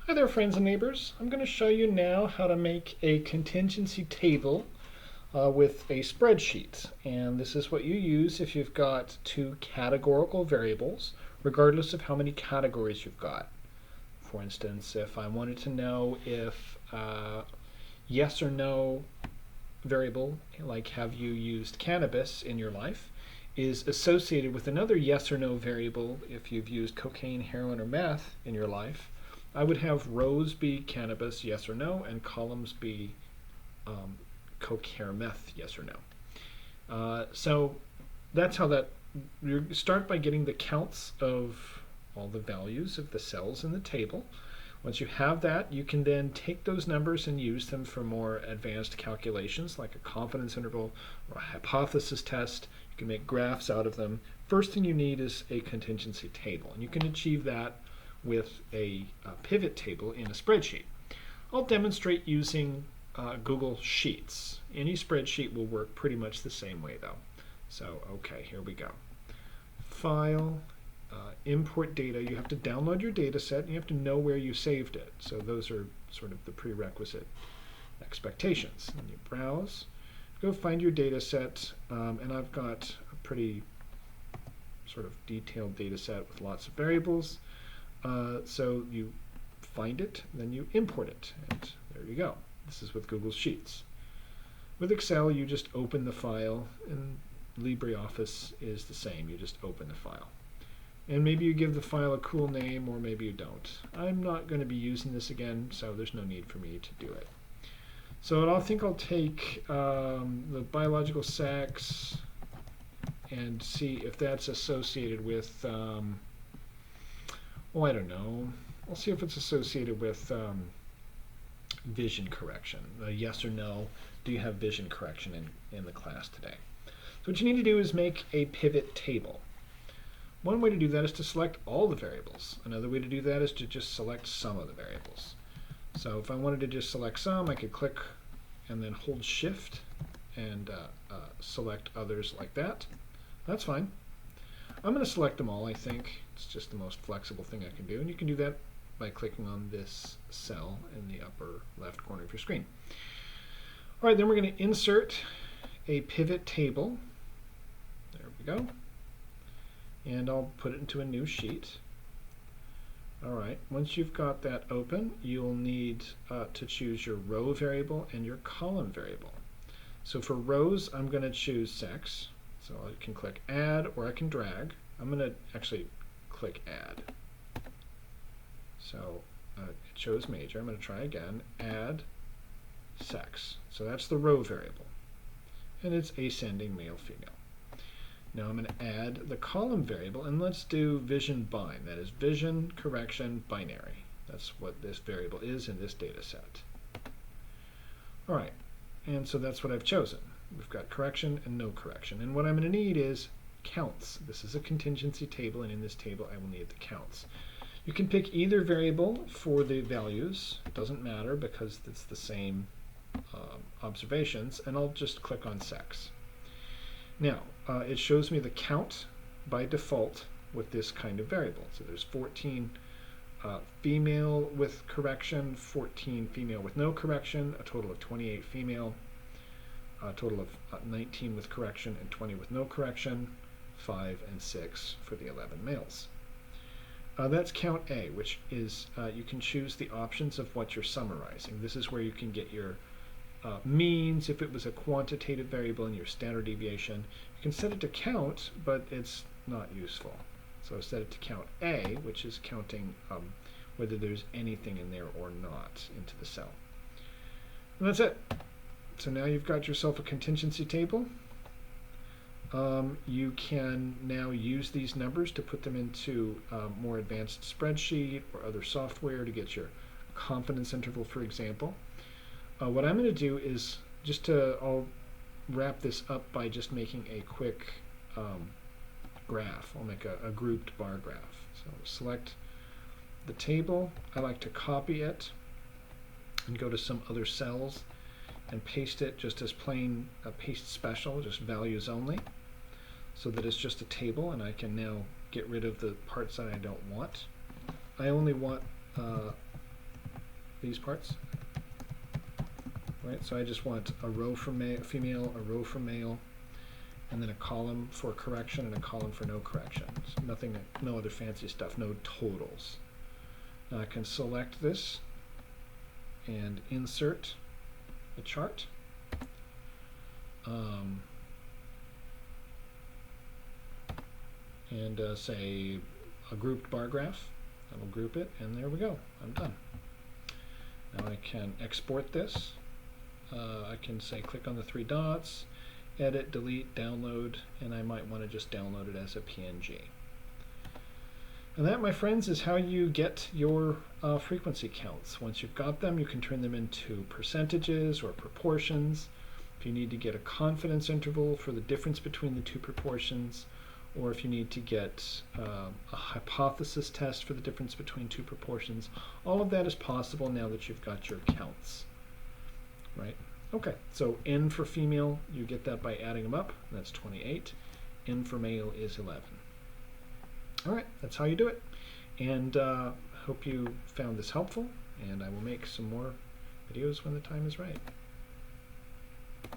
Hi there, friends and neighbors. I'm going to show you now how to make a contingency table with a spreadsheet. And this is what you use if you've got two categorical variables, regardless of how many categories you've got. For instance, if I wanted to know if yes or no variable, like have you used cannabis in your life, is associated with another yes or no variable if you've used cocaine, heroin, or meth in your life, I would have rows be cannabis, yes or no, and columns be coke, hair, meth, yes or no. So that's how that, you start by getting the counts of all the values of the cells in the table. Once you have that, you can then take those numbers and use them for more advanced calculations like a confidence interval or a hypothesis test. You can make graphs out of them. First thing you need is a contingency table, and you can achieve that with a pivot table in a spreadsheet. I'll demonstrate using Google Sheets. Any spreadsheet will work pretty much the same way though. So okay, here we go. File, import data. You have to download your data set and you have to know where you saved it. So those are sort of the prerequisite expectations. And you browse, go find your data set, and I've got a pretty sort of detailed data set with lots of variables. So you find it, then you import it, and there you go. This is with Google Sheets. With Excel, you just open the file, and LibreOffice is the same. You just open the file. And maybe you give the file a cool name, or maybe you don't. I'm not going to be using this again, so there's no need for me to do it. So I think I'll take the biological sex and see if that's associated with I don't know. I'll see if it's associated with vision correction. Yes or no, do you have vision correction in the class today? So what you need to do is make a pivot table. One way to do that is to select all the variables. Another way to do that is to just select some of the variables. So if I wanted to just select some, I could click and then hold Shift and select others like that. That's fine. I'm going to select them all, I think. It's just the most flexible thing I can do. And you can do that by clicking on this cell in the upper left corner of your screen. All right, then we're going to insert a pivot table. There we go. And I'll put it into a new sheet. All right, once you've got that open, you'll need to choose your row variable and your column variable. So for rows, I'm going to choose sex. So I can click add or I can drag. I'm going to actually click add. So it chose major. I'm going to try again. Add sex. So that's the row variable. And it's ascending male, female. Now I'm going to add the column variable and let's do vision bind. That is vision correction binary. That's what this variable is in this data set. All right. And so that's what I've chosen. We've got correction and no correction. And what I'm going to need is counts. This is a contingency table, and in this table I will need the counts. You can pick either variable for the values. It doesn't matter because it's the same observations, and I'll just click on sex. Now, it shows me the count by default with this kind of variable. So there's 14 female with correction, 14 female with no correction, a total of 28 female, a total of 19 with correction and 20 with no correction, 5 and 6 for the 11 males. That's count A, which is you can choose the options of what you're summarizing. This is where you can get your means if it was a quantitative variable and your standard deviation. You can set it to count, but it's not useful. So set it to count A, which is counting whether there's anything in there or not into the cell. And that's it. So now you've got yourself a contingency table. You can now use these numbers to put them into more advanced spreadsheet or other software to get your confidence interval, for example. What I'm going to do is I'll wrap this up by just making a quick graph. I'll make a grouped bar graph. So select the table. I like to copy it and go to some other cells and paste it just as plain paste special, just values only, so that it's just a table and I can now get rid of the parts that I don't want. I only want these parts. Right, so I just want a row for female, a row for male, and then a column for correction and a column for no corrections. Nothing, no other fancy stuff, no totals. Now I can select this and insert a chart. And say a grouped bar graph. I will group it, and there we go. I'm done. Now I can export this. I can say click on the three dots, edit, delete, download, and I might want to just download it as a PNG. And that, my friends, is how you get your frequency counts. Once you've got them, you can turn them into percentages or proportions. If you need to get a confidence interval for the difference between the two proportions, or if you need to get a hypothesis test for the difference between two proportions, all of that is possible now that you've got your counts. Right? Okay, so N for female, you get that by adding them up. That's 28. N for male is 11. All right, that's how you do it. And hope you found this helpful, and I will make some more videos when the time is right.